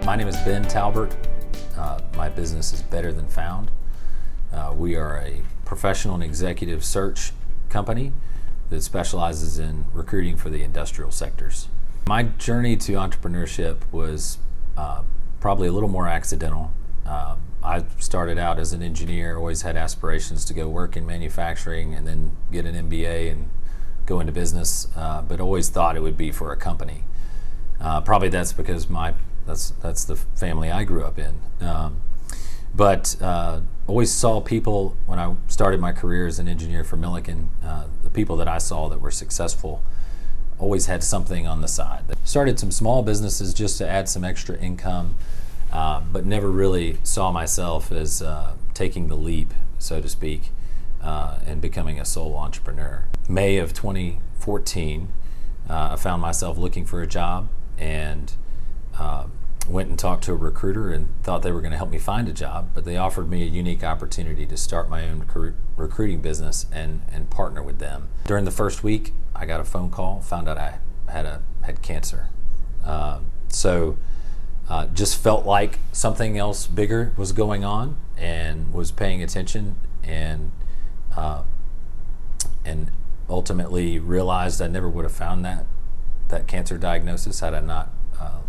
My name is Ben Talbert. My business is Better Than Found. We are a professional and executive search company that specializes in recruiting for the industrial sectors. My journey to entrepreneurship was probably a little more accidental. I started out as an engineer, always had aspirations to go work in manufacturing and then get an MBA and go into business, but always thought it would be for a company. Probably that's because that's the family I grew up in. But always saw people, when I started my career as an engineer for Milliken, the people that I saw that were successful always had something on the side. Started some small businesses just to add some extra income, but never really saw myself as taking the leap, so to speak, and becoming a sole entrepreneur. May of 2014, I found myself looking for a job and went and talked to a recruiter and thought they were going to help me find a job, but they offered me a unique opportunity to start my own recruiting business and partner with them. During the first week, I got a phone call, found out I had cancer. So just felt like something else bigger was going on and was paying attention, and ultimately realized I never would have found that cancer diagnosis had I not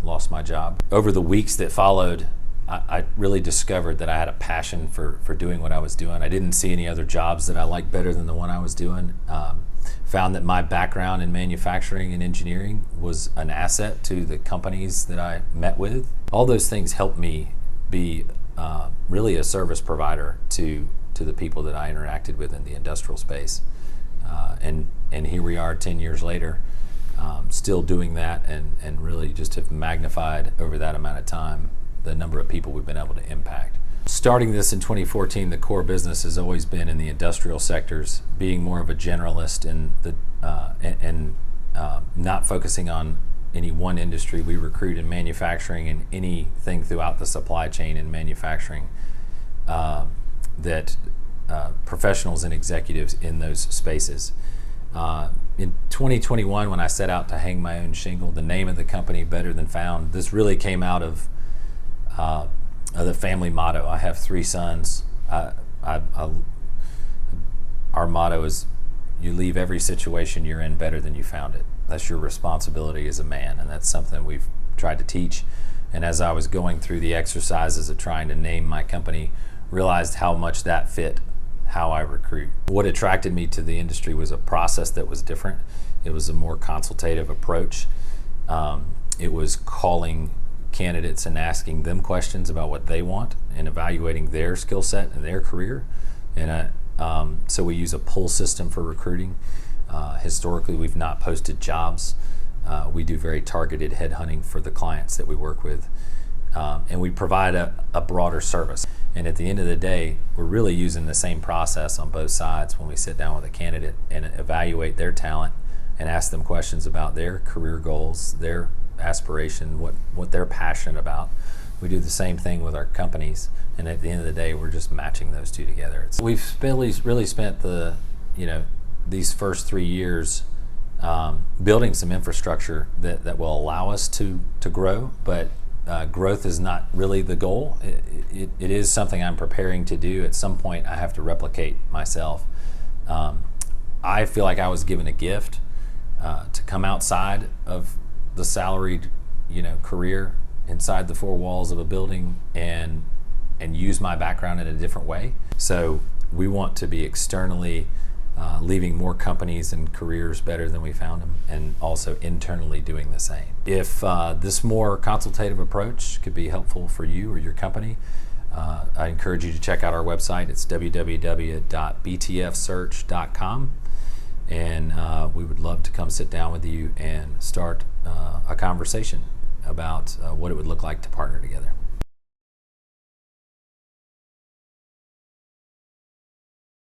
lost my job. Over the weeks that followed, I really discovered that I had a passion for doing what I was doing. I didn't see any other jobs that I liked better than the one I was doing. Found that my background in manufacturing and engineering was an asset to the companies that I met with. All those things helped me be really a service provider to the people that I interacted with in the industrial space. And here we are 10 years later, still doing that, and really just have magnified over that amount of time the number of people we've been able to impact. Starting this in 2014, the core business has always been in the industrial sectors, being more of a generalist and not focusing on any one industry. We recruit in manufacturing and anything throughout the supply chain in manufacturing that professionals and executives in those spaces. In 2021, when I set out to hang my own shingle, the name of the company, Better Than Found, this really came out of the family motto. I have 3 sons. Our motto is, you leave every situation you're in better than you found it. That's your responsibility as a man, and that's something we've tried to teach. And as I was going through the exercises of trying to name my company, realized how much that fit how I recruit. What attracted me to the industry was a process that was different. It was a more consultative approach. It was calling candidates and asking them questions about what they want and evaluating their skill set and their career. And so we use a pull system for recruiting. Historically, we've not posted jobs. We do very targeted headhunting for the clients that we work with. And we provide a broader service. And at the end of the day, we're really using the same process on both sides when we sit down with a candidate and evaluate their talent and ask them questions about their career goals, their aspiration, what they're passionate about. We do the same thing with our companies, and at the end of the day, we're just matching those two together. We've really spent these first 3 years building some infrastructure that will allow us to grow, but growth is not really the goal. It is something I'm preparing to do. At some point, I have to replicate myself. I feel like I was given a gift to come outside of the salaried, career inside the 4 walls of a building and use my background in a different way. So we want to be externally leaving more companies and careers better than we found them, and also internally doing the same. If this more consultative approach could be helpful for you or your company, I encourage you to check out our website. It's www.btfsearch.com, and we would love to come sit down with you and start a conversation about what it would look like to partner together.